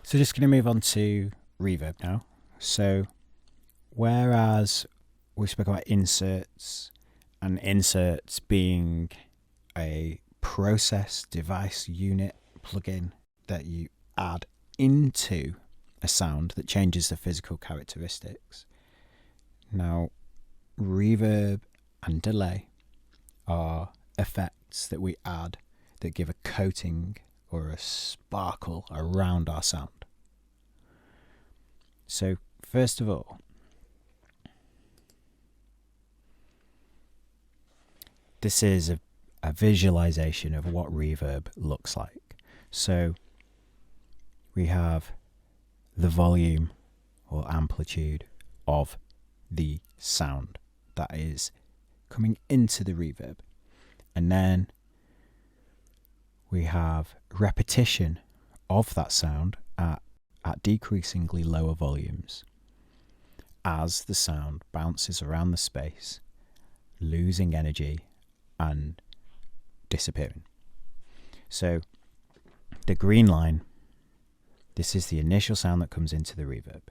So just going to move on to reverb now. So whereas we spoke about inserts, and inserts being a process device unit plugin that you add into a sound that changes the physical characteristics. Now, reverb and delay are effects that we add that give a coating or a sparkle around our sound. So first of all, this is a visualization of what reverb looks like. So we have the volume or amplitude of the sound that is coming into the reverb. And then we have repetition of that sound at decreasingly lower volumes as the sound bounces around the space, losing energy and disappearing. So the green line, this is the initial sound that comes into the reverb.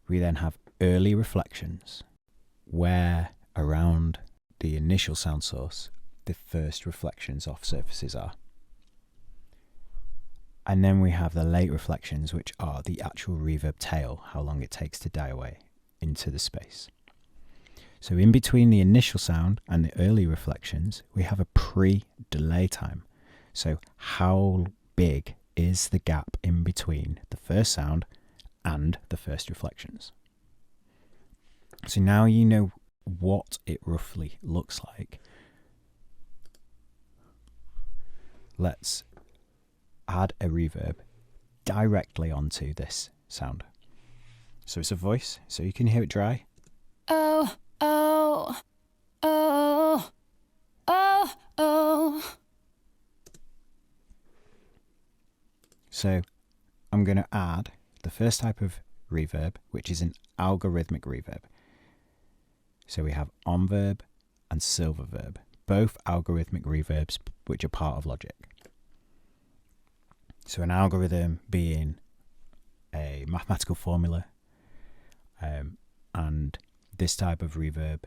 We then have early reflections where around the initial sound source the first reflections off surfaces are. And then we have the late reflections, which are the actual reverb tail, how long it takes to die away into the space. So in between the initial sound and the early reflections, we have a pre-delay time. So how big is the gap in between the first sound and the first reflections? So now you know what it roughly looks like. Let's add a reverb directly onto this sound. So it's a voice, so you can hear it dry. Oh, oh, oh, oh, oh. So I'm going to add the first type of reverb, which is an algorithmic reverb. So we have onverb and silververb, both algorithmic reverbs which are part of Logic. So an algorithm being a mathematical formula, and this type of reverb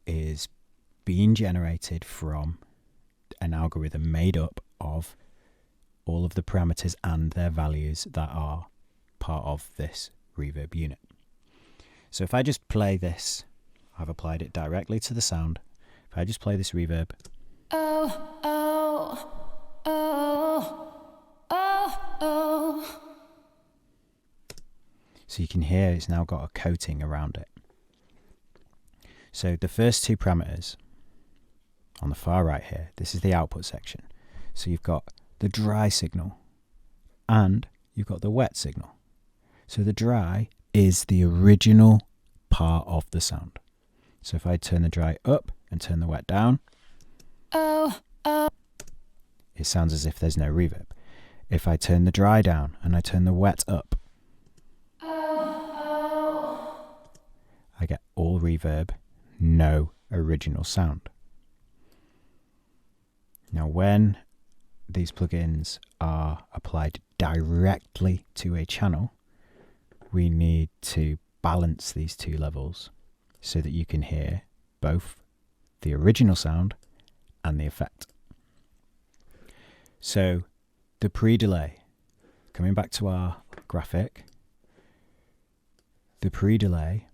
is being generated from an algorithm made up of all of the parameters and their values that are part of this reverb unit. So if I just play this, I've applied it directly to the sound. If I just play this reverb. Oh, oh, oh, oh, oh. So you can hear it's now got a coating around it. So the first two parameters on the far right here, this is the output section. So you've got the dry signal and you've got the wet signal. So the dry is the original part of the sound. So if I turn the dry up and turn the wet down, Oh, oh. it sounds as if there's no reverb. If I turn the dry down and I turn the wet up, I get all reverb, no original sound. Now when these plugins are applied directly to a channel, we need to balance these two levels so that you can hear both the original sound and the effect. So the pre-delay, coming back to our graphic, the pre-delay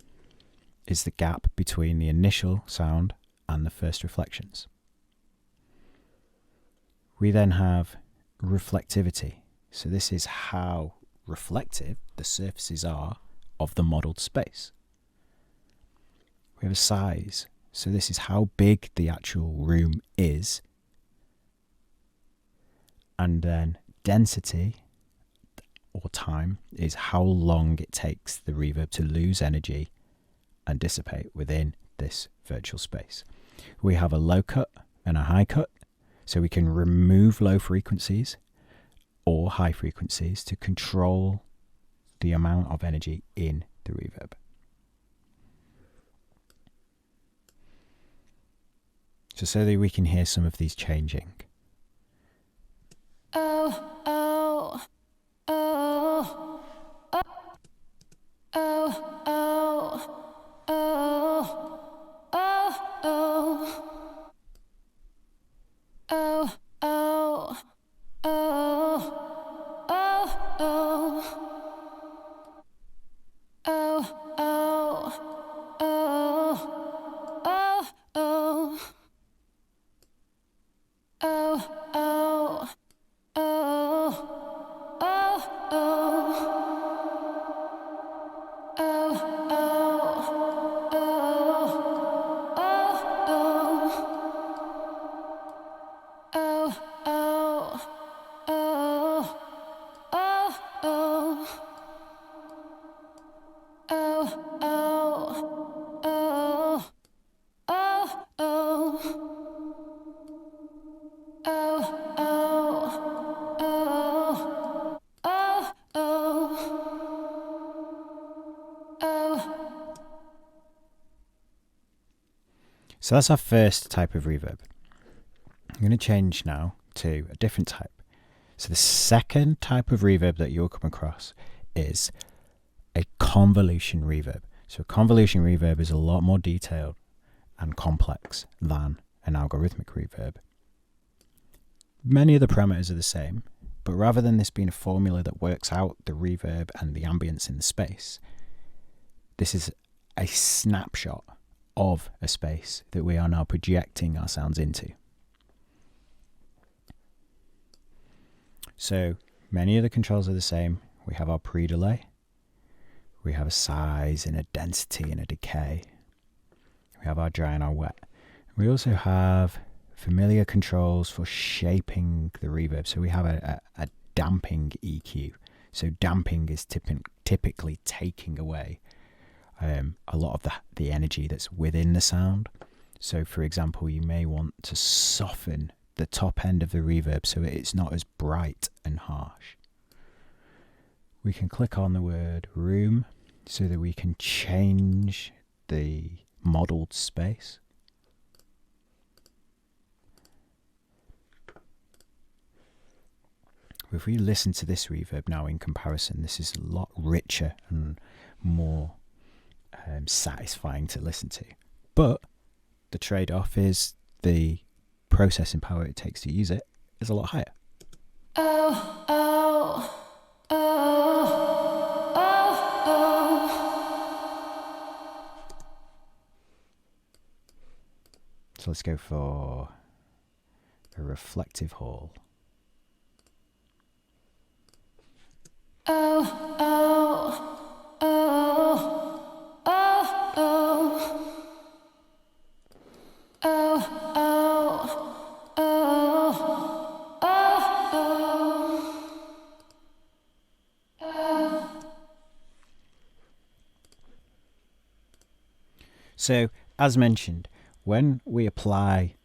is the gap between the initial sound and the first reflections. We then have reflectivity. So this is how reflective the surfaces are of the modelled space. We have a size. So this is how big the actual room is. And then density or time is how long it takes the reverb to lose energy and dissipate within this virtual space. We have a low cut and a high cut, so we can remove low frequencies or high frequencies to control the amount of energy in the reverb. So that we can hear some of these changing. Oh, oh, So that's our first type of reverb. I'm going to change now to a different type. So the second type of reverb that you'll come across is a convolution reverb. So a convolution reverb is a lot more detailed and complex than an algorithmic reverb. Many of the parameters are the same, but rather than this being a formula that works out the reverb and the ambience in the space, this is a snapshot of a space that we are now projecting our sounds into. So many of the controls are the same. We have our pre-delay, we have a size and a density and a decay, we have our dry and our wet. We also have familiar controls for shaping the reverb. So we have a damping EQ. So damping is typically taking away a lot of the energy that's within the sound. So for example, you may want to soften the top end of the reverb so it's not as bright and harsh. We can click on the word room so that we can change the modeled space. If we listen to this reverb now in comparison, this is a lot richer and more satisfying to listen to. But the trade-off is the processing power it takes to use it is a lot higher. So let's go for a reflective hall. So, as mentioned, when we apply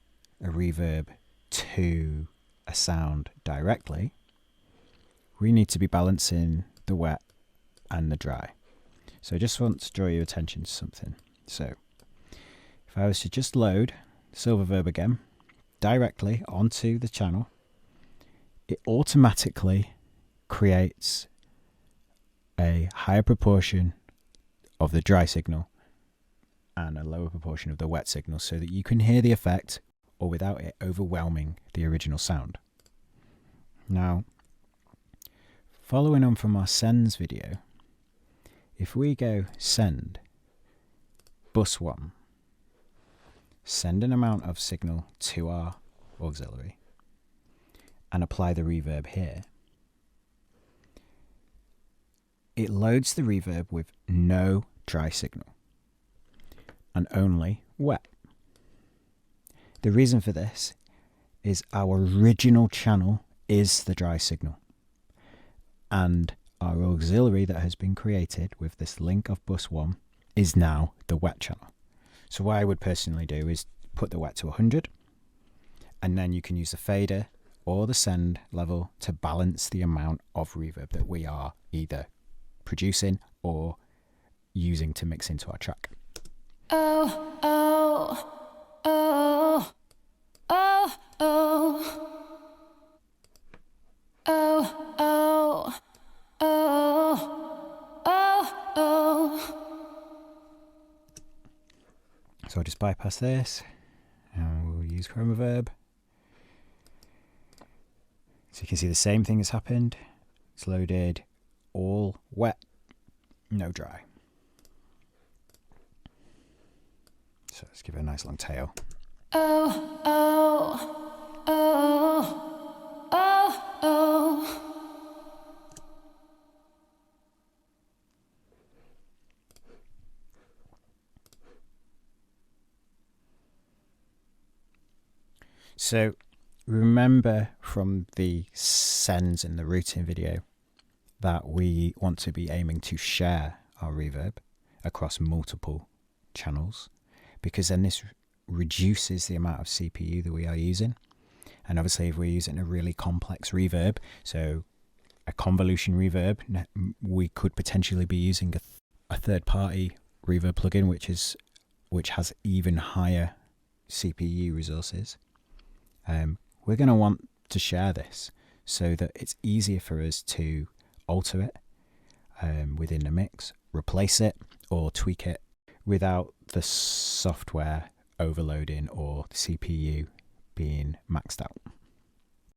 a reverb to a sound directly, we need to be balancing the wet and the dry. So I just want to draw your attention to something. So if I was to just load Silververb again directly onto the channel, it automatically creates a higher proportion of the dry signal and a lower proportion of the wet signal so that you can hear the effect or without it overwhelming the original sound. Now, following on from our sends video, if we go send bus 1, send an amount of signal to our auxiliary and apply the reverb here, it loads the reverb with no dry signal and only wet. The reason for this is our original channel is the dry signal, and our auxiliary that has been created with this link of bus 1 is now the wet channel. So what I would personally do is put the wet to 100, and then you can use the fader or the send level to balance the amount of reverb that we are either producing or using to mix into our track. So I'll just bypass this and we'll use Chroma Reverb. So you can see the same thing has happened. It's loaded all wet, no dry. So let's give it a nice long tail. So remember from the sends and the routing video that we want to be aiming to share our reverb across multiple channels, because then this reduces the amount of CPU that we are using. And obviously if we're using a really complex reverb, so a convolution reverb, we could potentially be using a third-party reverb plugin which has even higher CPU resources. We're going to want to share this so that it's easier for us to alter it within the mix, replace it or tweak it without the software overloading or the CPU being maxed out.